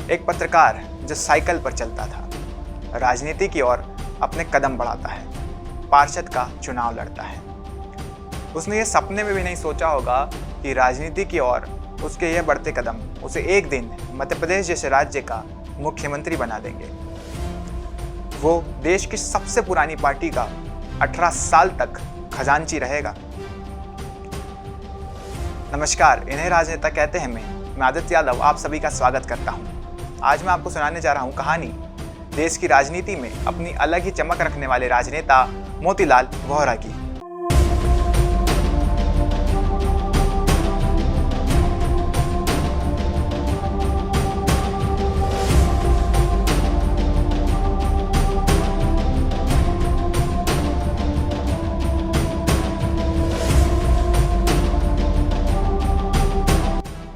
एक पत्रकार जो साइकिल पर चलता था, राजनीति की ओर अपने कदम बढ़ाता है, पार्षद का चुनाव लड़ता है। उसने ये सपने में भी नहीं सोचा होगा कि राजनीति की ओर उसके ये बढ़ते कदम उसे एक दिन मध्य प्रदेश जैसे राज्य का मुख्यमंत्री बना देंगे। वो देश की सबसे पुरानी पार्टी का 18 साल तक खजांची रहेगा। नमस्कार, इन्हें राजनेता कहते हैं। मैं आदित्य यादव आप सभी का स्वागत करता हूं। आज मैं आपको सुनाने जा रहा हूं कहानी देश की राजनीति में अपनी अलग ही चमक रखने वाले राजनेता मोतीलाल वोहरा की।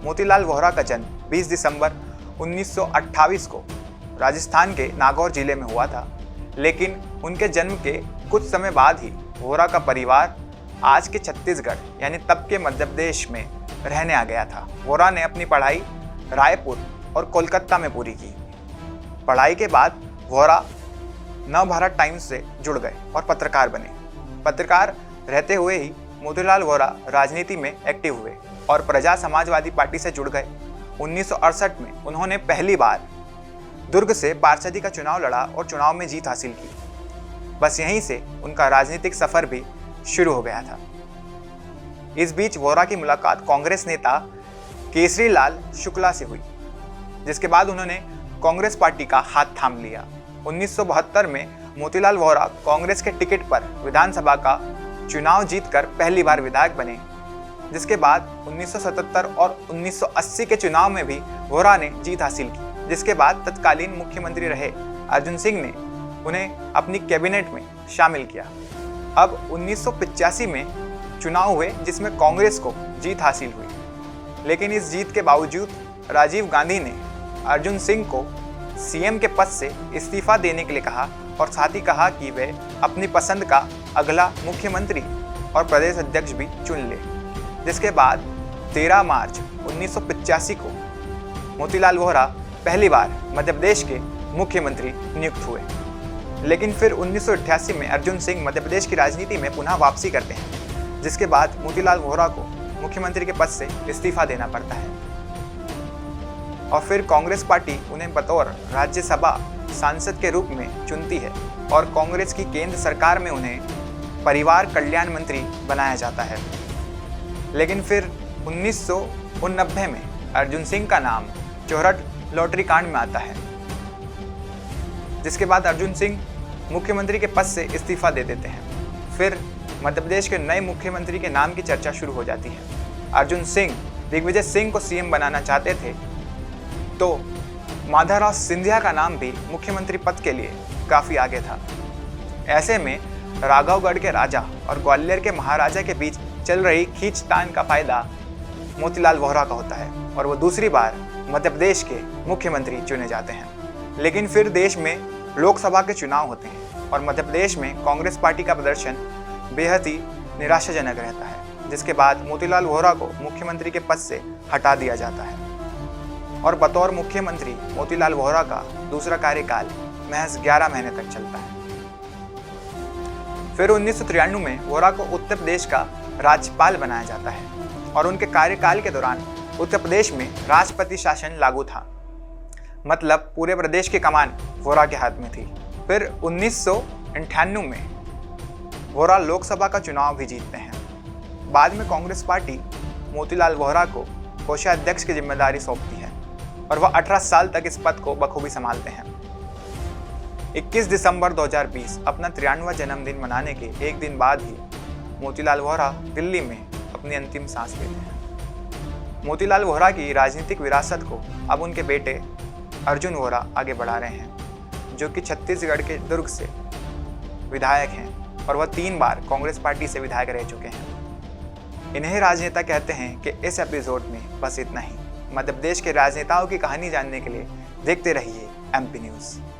मोतीलाल वोहरा का जन्म 20 दिसंबर 1928 को राजस्थान के नागौर जिले में हुआ था, लेकिन उनके जन्म के कुछ समय बाद ही वोहरा का परिवार आज के छत्तीसगढ़ यानी तब के मध्य प्रदेश में रहने आ गया था। वोहरा ने अपनी पढ़ाई रायपुर और कोलकाता में पूरी की। पढ़ाई के बाद वोहरा नवभारत टाइम्स से जुड़ गए और पत्रकार बने। पत्रकार रहते हुए ही मोतीलाल वोहरा राजनीति में एक्टिव हुए और प्रजा समाजवादी पार्टी से जुड़ गए। 1968 में उन्होंने पहली बार दुर्ग से पार्षदी का चुनाव लड़ा और चुनाव में जीत हासिल की। बस यहीं से उनका राजनीतिक सफर भी शुरू हो गया था। इस बीच वोहरा की मुलाकात कांग्रेस नेता केसरीलाल शुक्ला से हुई, जिसके बाद उन्होंने कांग्रेस पार्टी का हाथ थाम लिया। 1972 में मोतीलाल वोहरा कांग्रेस के टिकट पर विधानसभा का चुनाव जीतकर पहली बार विधायक बने, जिसके बाद 1977 और 1980 के चुनाव में भी वोहरा ने जीत हासिल की। जिसके बाद तत्कालीन मुख्यमंत्री रहे अर्जुन सिंह ने उन्हें अपनी कैबिनेट में शामिल किया। अब 1985 में चुनाव हुए जिसमें कांग्रेस को जीत हासिल हुई, लेकिन इस जीत के बावजूद राजीव गांधी ने अर्जुन सिंह को सीएम के पद से इस्तीफा देने के लिए कहा और साथ ही कहा कि वे अपनी पसंद का अगला मुख्यमंत्री और प्रदेश अध्यक्ष भी चुन ले। जिसके बाद 13 मार्च 1985 को मोतीलाल वोहरा पहली बार मध्य प्रदेश के मुख्यमंत्री नियुक्त हुए। लेकिन फिर 1988 में अर्जुन सिंह मध्य प्रदेश की राजनीति में पुनः वापसी करते हैं, जिसके बाद मोतीलाल वोहरा को मुख्यमंत्री के पद से इस्तीफा देना पड़ता है और फिर कांग्रेस पार्टी उन्हें बतौर राज्यसभा सांसद के रूप में चुनती है और कांग्रेस की केंद्र सरकार में उन्हें परिवार कल्याण मंत्री बनाया जाता है। लेकिन फिर 1989 में अर्जुन सिंह का नाम चोरठ लॉटरी कांड में आता है, जिसके बाद अर्जुन सिंह मुख्यमंत्री के पद से इस्तीफा दे देते हैं। फिर मध्य प्रदेश के नए मुख्यमंत्री के नाम की चर्चा शुरू हो जाती है। अर्जुन सिंह दिग्विजय सिंह को सीएम बनाना चाहते थे, तो माधवराव सिंधिया का नाम भी मुख्यमंत्री पद के लिए काफ़ी आगे था। ऐसे में राघवगढ़ के राजा और ग्वालियर के महाराजा के बीच चल रही खींचतान का फायदा मोतीलाल वोहरा का होता है और वो दूसरी बार मध्य प्रदेश के मुख्यमंत्री चुने जाते हैं। लेकिन फिर देश में लोकसभा के चुनाव होते हैं और मध्य प्रदेश में कांग्रेस पार्टी का प्रदर्शन बेहद ही निराशाजनक रहता है, जिसके बाद मोतीलाल वोहरा को मुख्यमंत्री के पद से हटा दिया जाता है और बतौर मुख्यमंत्री मोतीलाल वोहरा का दूसरा कार्यकाल महज 11 महीने तक चलता है। फिर 1993 में वोहरा को उत्तर प्रदेश का राज्यपाल बनाया जाता है और उनके कार्यकाल के दौरान उत्तर प्रदेश में राष्ट्रपति शासन लागू था, मतलब पूरे प्रदेश की कमान वोहरा के हाथ में थी। फिर 1998 में वोहरा लोकसभा का चुनाव भी जीतते हैं। बाद में कांग्रेस पार्टी मोतीलाल वोहरा को कोषाध्यक्ष की जिम्मेदारी सौंपती है और वह 18 साल तक इस पद को बखूबी संभालते हैं। 21 दिसंबर 2020 अपना 93वां जन्मदिन मनाने के एक दिन बाद ही मोतीलाल वोहरा दिल्ली में अपनी अंतिम सांस लेते हैं। मोतीलाल वोहरा की राजनीतिक विरासत को अब उनके बेटे अर्जुन वोहरा आगे बढ़ा रहे हैं, जो कि छत्तीसगढ़ के दुर्ग से विधायक हैं और वह 3 बार कांग्रेस पार्टी से विधायक रह चुके हैं। इन्हें राजनेता कहते हैं कि इस एपिसोड में बस इतना ही। मध्य प्रदेश के राजनेताओं की कहानी जानने के लिए देखते रहिए MP न्यूज़।